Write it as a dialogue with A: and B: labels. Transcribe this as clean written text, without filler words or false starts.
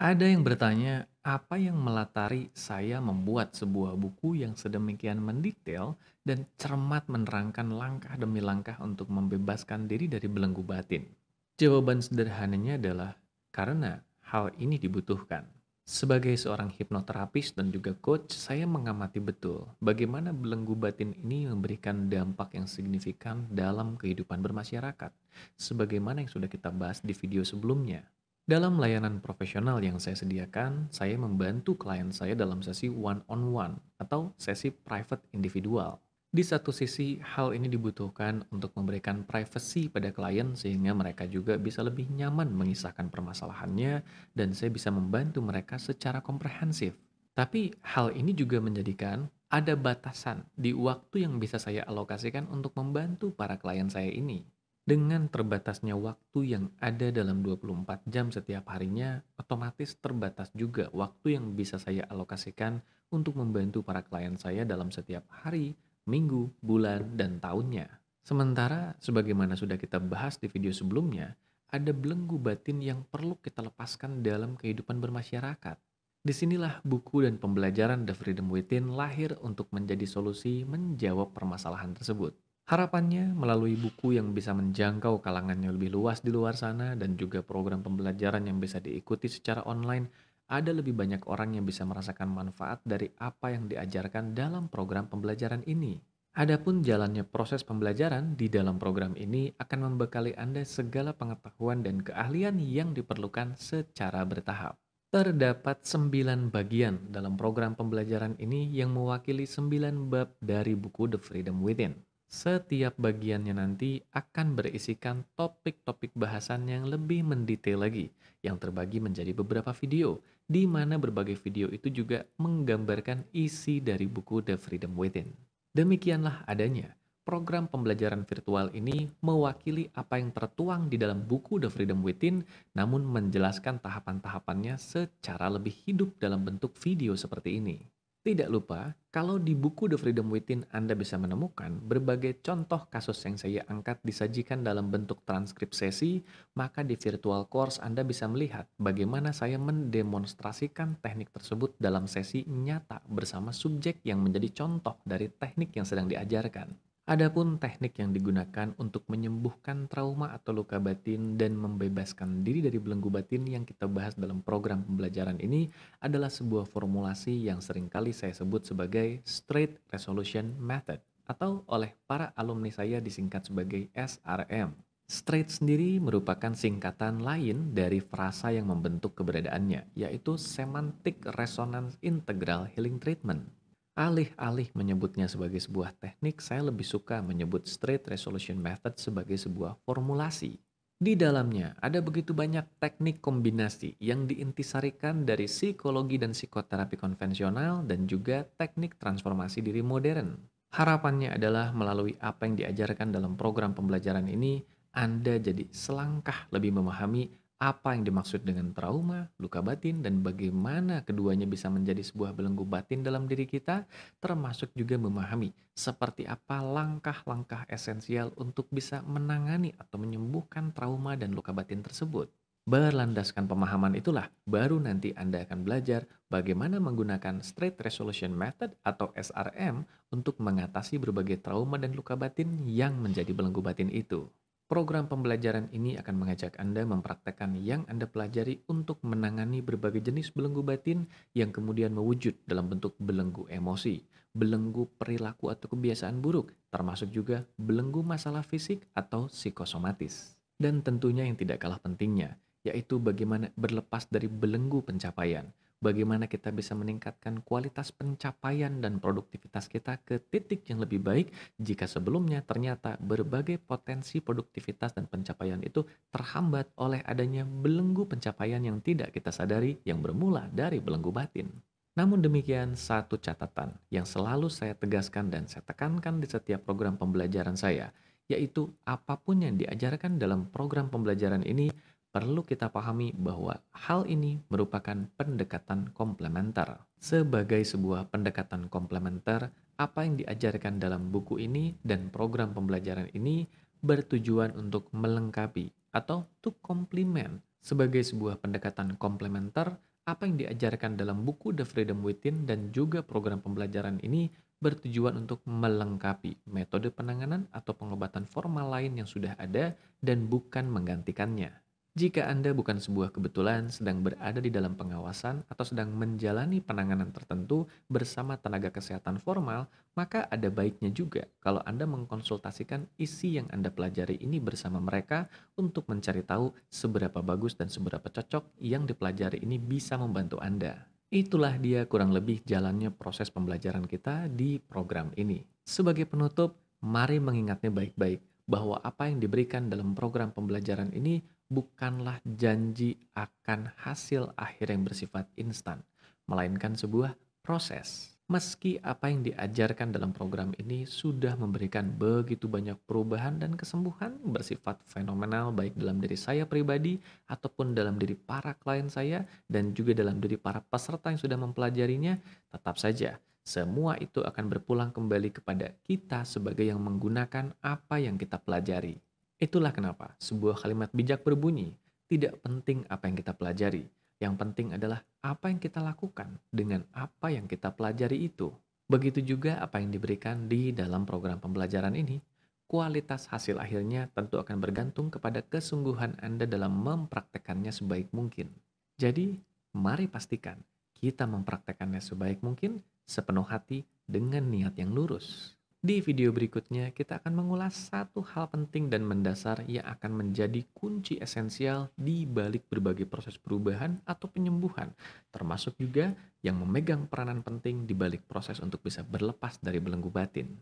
A: Ada yang bertanya, apa yang melatari saya membuat sebuah buku yang sedemikian mendetail dan cermat menerangkan langkah demi langkah untuk membebaskan diri dari belenggu batin? Jawaban sederhananya adalah karena hal ini dibutuhkan. Sebagai seorang hipnoterapis dan juga coach, saya mengamati betul bagaimana belenggu batin ini memberikan dampak yang signifikan dalam kehidupan bermasyarakat, sebagaimana yang sudah kita bahas di video sebelumnya. Dalam layanan profesional yang saya sediakan, saya membantu klien saya dalam sesi one-on-one atau sesi private individual. Di satu sisi, hal ini dibutuhkan untuk memberikan privasi pada klien sehingga mereka juga bisa lebih nyaman mengisahkan permasalahannya dan saya bisa membantu mereka secara komprehensif. Tapi hal ini juga menjadikan ada batasan di waktu yang bisa saya alokasikan untuk membantu para klien saya ini. Dengan terbatasnya waktu yang ada dalam 24 jam setiap harinya, otomatis terbatas juga waktu yang bisa saya alokasikan untuk membantu para klien saya dalam setiap hari, minggu, bulan, dan tahunnya. Sementara, sebagaimana sudah kita bahas di video sebelumnya, ada belenggu batin yang perlu kita lepaskan dalam kehidupan bermasyarakat. Disinilah buku dan pembelajaran The Freedom Within lahir untuk menjadi solusi menjawab permasalahan tersebut. Harapannya melalui buku yang bisa menjangkau kalangan yang lebih luas di luar sana dan juga program pembelajaran yang bisa diikuti secara online, ada lebih banyak orang yang bisa merasakan manfaat dari apa yang diajarkan dalam program pembelajaran ini. Adapun jalannya proses pembelajaran di dalam program ini akan membekali Anda segala pengetahuan dan keahlian yang diperlukan secara bertahap. Terdapat 9 bagian dalam program pembelajaran ini yang mewakili 9 bab dari buku The Freedom Within. Setiap bagiannya nanti akan berisikan topik-topik bahasan yang lebih mendetail lagi, yang terbagi menjadi beberapa video, di mana berbagai video itu juga menggambarkan isi dari buku The Freedom Within. Demikianlah adanya. Program pembelajaran virtual ini mewakili apa yang tertuang di dalam buku The Freedom Within, namun menjelaskan tahapan-tahapannya secara lebih hidup dalam bentuk video seperti ini. Tidak lupa, kalau di buku The Freedom Within Anda bisa menemukan berbagai contoh kasus yang saya angkat disajikan dalam bentuk transkrip sesi, maka di virtual course Anda bisa melihat bagaimana saya mendemonstrasikan teknik tersebut dalam sesi nyata bersama subjek yang menjadi contoh dari teknik yang sedang diajarkan. Adapun teknik yang digunakan untuk menyembuhkan trauma atau luka batin dan membebaskan diri dari belenggu batin yang kita bahas dalam program pembelajaran ini adalah sebuah formulasi yang seringkali saya sebut sebagai Straight Resolution Method atau oleh para alumni saya disingkat sebagai SRM. Straight sendiri merupakan singkatan lain dari frasa yang membentuk keberadaannya, yaitu Semantic Resonance Integral Healing Treatment. Alih-alih menyebutnya sebagai sebuah teknik, saya lebih suka menyebut Straight Resolution Method sebagai sebuah formulasi. Di dalamnya ada begitu banyak teknik kombinasi yang diintisarikan dari psikologi dan psikoterapi konvensional dan juga teknik transformasi diri modern. Harapannya adalah melalui apa yang diajarkan dalam program pembelajaran ini, Anda jadi selangkah lebih memahami apa yang dimaksud dengan trauma, luka batin, dan bagaimana keduanya bisa menjadi sebuah belenggu batin dalam diri kita, termasuk juga memahami seperti apa langkah-langkah esensial untuk bisa menangani atau menyembuhkan trauma dan luka batin tersebut. Berlandaskan pemahaman itulah, baru nanti Anda akan belajar bagaimana menggunakan Straight Resolution Method atau SRM untuk mengatasi berbagai trauma dan luka batin yang menjadi belenggu batin itu. Program pembelajaran ini akan mengajak Anda mempraktekkan yang Anda pelajari untuk menangani berbagai jenis belenggu batin yang kemudian mewujud dalam bentuk belenggu emosi, belenggu perilaku atau kebiasaan buruk, termasuk juga belenggu masalah fisik atau psikosomatis. Dan tentunya yang tidak kalah pentingnya, yaitu bagaimana berlepas dari belenggu pencapaian. Bagaimana kita bisa meningkatkan kualitas pencapaian dan produktivitas kita ke titik yang lebih baik jika sebelumnya ternyata berbagai potensi produktivitas dan pencapaian itu terhambat oleh adanya belenggu pencapaian yang tidak kita sadari yang bermula dari belenggu batin. Namun demikian, satu catatan yang selalu saya tegaskan dan saya tekankan di setiap program pembelajaran saya, yaitu apapun yang diajarkan dalam program pembelajaran ini perlu kita pahami bahwa hal ini merupakan pendekatan komplementer. Sebagai sebuah pendekatan komplementer, apa yang diajarkan dalam buku ini dan program pembelajaran ini bertujuan untuk melengkapi atau to complement. Sebagai sebuah pendekatan komplementer, Apa yang diajarkan dalam buku The Freedom Within dan juga program pembelajaran ini bertujuan untuk melengkapi metode penanganan atau pengobatan formal lain yang sudah ada dan bukan menggantikannya. Jika Anda bukan sebuah kebetulan sedang berada di dalam pengawasan atau sedang menjalani penanganan tertentu bersama tenaga kesehatan formal, maka ada baiknya juga kalau Anda mengkonsultasikan isi yang Anda pelajari ini bersama mereka untuk mencari tahu seberapa bagus dan seberapa cocok yang dipelajari ini bisa membantu Anda. Itulah dia kurang lebih jalannya proses pembelajaran kita di program ini. Sebagai penutup, mari mengingatnya baik-baik bahwa apa yang diberikan dalam program pembelajaran ini bukanlah janji akan hasil akhir yang bersifat instan, melainkan sebuah proses. Meski apa yang diajarkan dalam program ini sudah memberikan begitu banyak perubahan dan kesembuhan bersifat fenomenal baik dalam diri saya pribadi ataupun dalam diri para klien saya dan juga dalam diri para peserta yang sudah mempelajarinya, tetap saja semua itu akan berpulang kembali kepada kita sebagai yang menggunakan apa yang kita pelajari. Itulah kenapa sebuah kalimat bijak berbunyi, tidak penting apa yang kita pelajari, yang penting adalah apa yang kita lakukan dengan apa yang kita pelajari itu. Begitu juga apa yang diberikan di dalam program pembelajaran ini. Kualitas hasil akhirnya tentu akan bergantung kepada kesungguhan Anda dalam mempraktekannya sebaik mungkin. Jadi, mari pastikan kita mempraktekannya sebaik mungkin, sepenuh hati dengan niat yang lurus. Di video berikutnya, kita akan mengulas satu hal penting dan mendasar yang akan menjadi kunci esensial di balik berbagai proses perubahan atau penyembuhan, termasuk juga yang memegang peranan penting di balik proses untuk bisa berlepas dari belenggu batin.